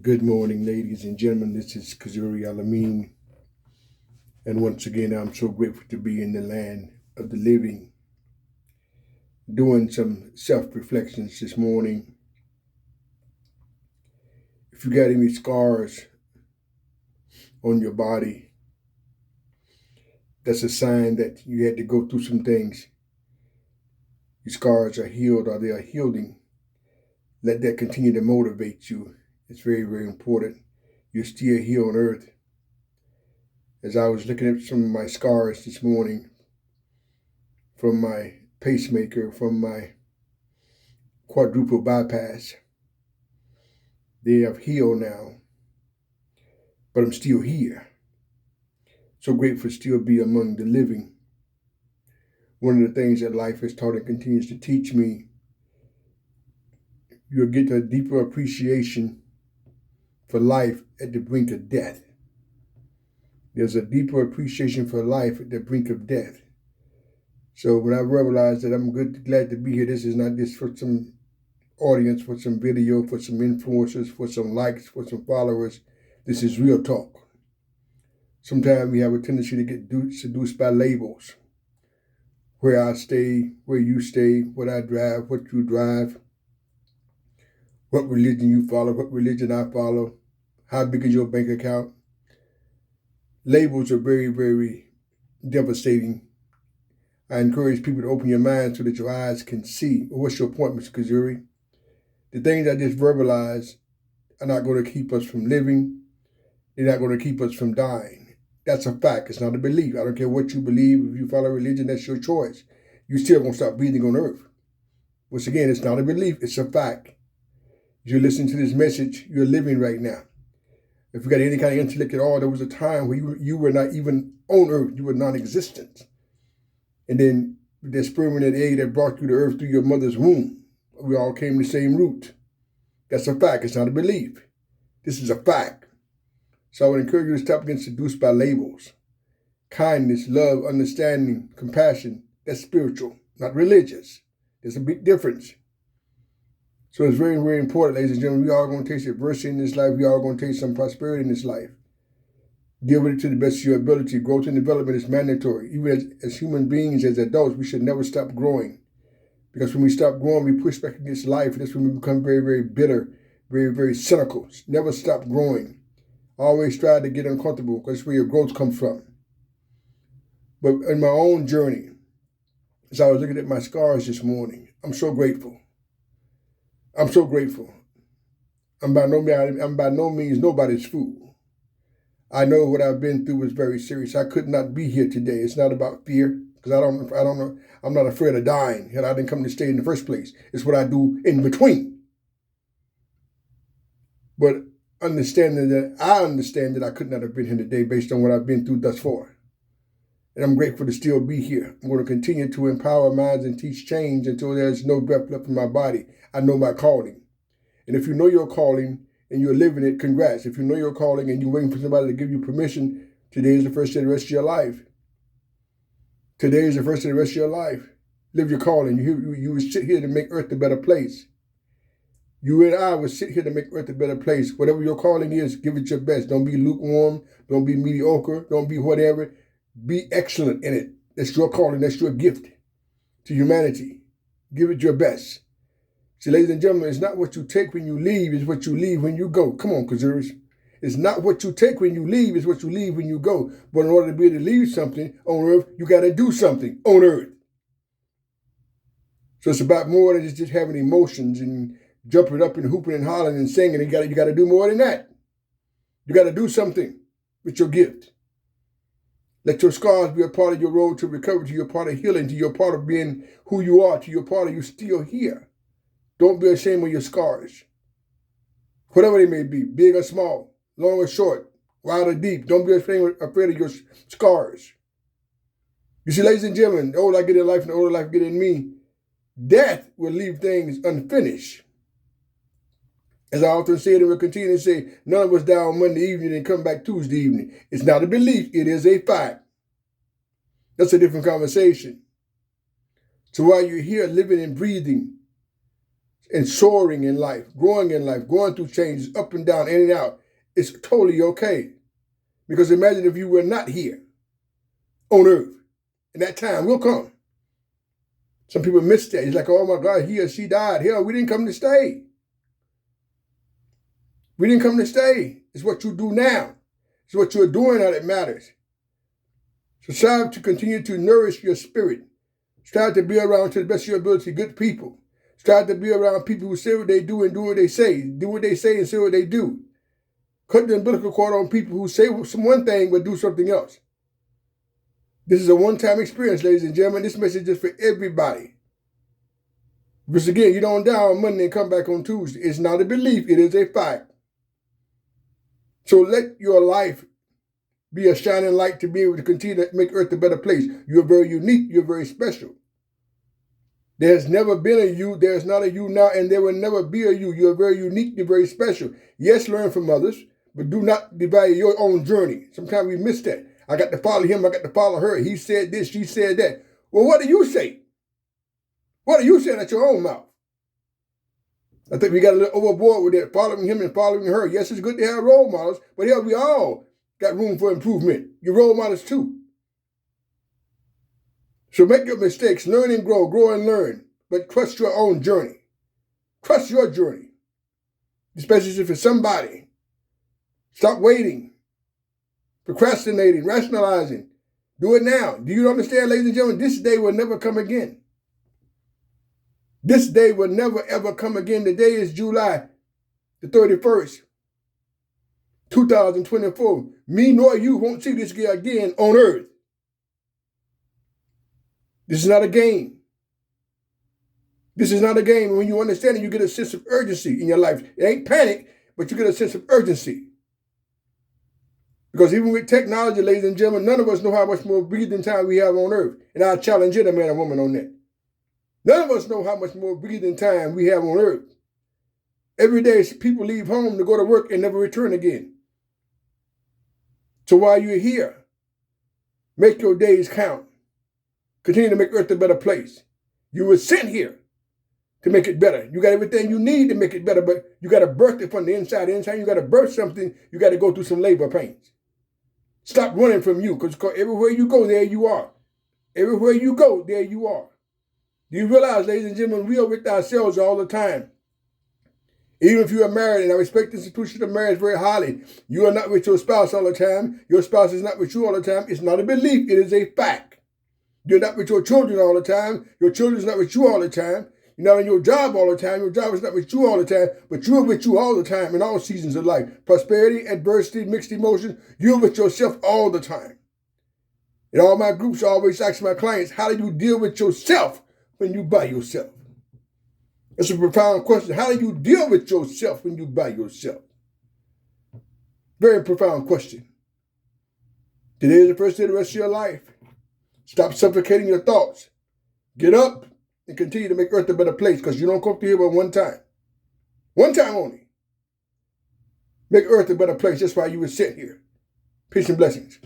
Good morning, ladies and gentlemen. This is Kazuri Alameen. And once again, I'm so grateful to be in the land of the living, doing some self reflections this morning. If you got any scars on your body, that's a sign that you had to go through some things. Your scars are healed or they are healing. Let that continue to motivate you. It's very, very important. You're still here on earth. As I was looking at some of my scars this morning, from my pacemaker, from my quadruple bypass, they have healed now, but I'm still here. So grateful to still be among the living. One of the things that life has taught and continues to teach me, you'll get a deeper appreciation for life at the brink of death. There's a deeper appreciation for life at the brink of death. So when I realized that I'm glad to be here, this is not just for some audience, for some video, for some influencers, for some likes, for some followers. This is real talk. Sometimes we have a tendency to get seduced by labels. Where I stay, where you stay, what I drive, what you drive, what religion you follow, what religion I follow, how big is your bank account. Labels are very, very devastating. I encourage people to open your mind so that your eyes can see. Well, what's your point, Mr. Kazuri? The things I just verbalized are not going to keep us from living. They're not going to keep us from dying. That's a fact. It's not a belief. I don't care what you believe. If you follow religion, that's your choice. You're still going to stop breathing on earth. Once again, it's not a belief. It's a fact. If you're listening to this message, you're living right now. If you got any kind of intellect at all, there was a time where you were not even on earth. You were non-existent. And then the sperm and that egg that brought you to earth through your mother's womb, we all came the same root. That's a fact. It's not a belief. This is a fact. So I would encourage you to stop getting seduced by labels. Kindness, love, understanding, compassion, that's spiritual, not religious. There's a big difference. So it's very, very important, ladies and gentlemen. We all going to taste adversity in this life. We all going to taste some prosperity in this life. Deal with it to the best of your ability. Growth and development is mandatory. Even as human beings, as adults, we should never stop growing. Because when we stop growing, we push back against life. That's when we become very, very bitter, very, very cynical. Never stop growing. Always strive to get uncomfortable because that's where your growth comes from. But in my own journey, as I was looking at my scars this morning, I'm so grateful. I'm so grateful. I'm by no means nobody's fool. I know what I've been through was very serious. I could not be here today. It's not about fear, because I don't know. I'm not afraid of dying. And I didn't come to stay in the first place. It's what I do in between. But I understand that I could not have been here today based on what I've been through thus far. And I'm grateful to still be here. I'm going to continue to empower minds and teach change until there's no breath left in my body. I know my calling. And if you know your calling and you're living it, congrats. If you know your calling and you're waiting for somebody to give you permission, today is the first day of the rest of your life. Today is the first day of the rest of your life. Live your calling. You will sit here to make earth a better place. You and I will sit here to make earth a better place. Whatever your calling is, give it your best. Don't be lukewarm. Don't be mediocre. Don't be whatever. Be excellent in it. That's your calling. That's your gift to humanity. Give it your best. See, ladies and gentlemen, it's not what you take when you leave, it's what you leave when you go. Come on, Kazuris. It's not what you take when you leave, it's what you leave when you go. But in order to be able to leave something on earth, you got to do something on earth. So it's about more than just having emotions and jumping up and hooping and hollering and singing. You got to do more than that. You got to do something with your gift. Let your scars be a part of your road to recovery, to your part of healing, to your part of being who you are, to your part of you still here. Don't be ashamed of your scars. Whatever they may be, big or small, long or short, wide or deep. Don't be afraid of your scars. You see, ladies and gentlemen, the older I get in life and the older life get in me, death will leave things unfinished. As I often say, and will continue to say, none of us die on Monday evening and come back Tuesday evening. It's not a belief. It is a fact. That's a different conversation. So while you're here living and breathing, and soaring in life, going through changes, up and down, in and out, it's totally okay. Because imagine if you were not here on earth, and that time will come. Some people miss that. It's like, oh my God, he or she died. Hell, we didn't come to stay. We didn't come to stay. It's what you do now. It's what you're doing now that matters. So strive to continue to nourish your spirit. Strive to be around, to the best of your ability, good people. Strive to be around people who say what they do and do what they say. Do what they say and say what they do. Cut the umbilical cord on people who say one thing but do something else. This is a one-time experience, ladies and gentlemen. This message is for everybody. Because again, you don't die on Monday and come back on Tuesday. It's not a belief. It is a fact. So let your life be a shining light to be able to continue to make Earth a better place. You're very unique. You're very special. There's never been a you. There's not a you now, and there will never be a you. You're very unique. You're very special. Yes, learn from others, but do not devalue your own journey. Sometimes we miss that. I got to follow him. I got to follow her. He said this. She said that. Well, what do you say? What are you saying at your own mouth? I think we got a little overboard with that, following him and following her. Yes, it's good to have role models, but hell, we all got room for improvement. Your role models too. So make your mistakes, learn and grow and learn, but trust your own journey. Trust your journey. Especially if it's somebody. Stop waiting, procrastinating, rationalizing. Do it now. Do you understand, ladies and gentlemen? This day will never come again. This day will never, ever come again. The day is July the 31st, 2024. Me nor you won't see this guy again on earth. This is not a game. This is not a game. And when you understand it, you get a sense of urgency in your life. It ain't panic, but you get a sense of urgency. Because even with technology, ladies and gentlemen, none of us know how much more breathing time we have on earth. And I challenge any man or woman on that. None of us know how much more breathing time we have on earth. Every day, people leave home to go to work and never return again. So while you're here, make your days count. Continue to make Earth a better place. You were sent here to make it better. You got everything you need to make it better, but you got to birth it from the inside. Anytime you got to birth something, you got to go through some labor pains. Stop running from you, because everywhere you go, there you are. Everywhere you go, there you are. Do you realize, ladies and gentlemen, we are with ourselves all the time. Even if you are married, and I respect the institution of marriage very highly, you are not with your spouse all the time. Your spouse is not with you all the time. It's not a belief. It is a fact. You're not with your children all the time. Your children is not with you all the time. You're not on your job all the time. Your job is not with you all the time, but you're with you all the time in all seasons of life. Prosperity, adversity, mixed emotions, you're with yourself all the time. In all my groups, I always ask my clients, how do you deal with yourself when you by yourself? It's a profound question. How do you deal with yourself when you by yourself? Very profound question. Today is the first day of the rest of your life. Stop suffocating your thoughts. Get up and continue to make Earth a better place, because you don't come through here but one time. One time only. Make Earth a better place. That's why you were sent here. Peace and blessings.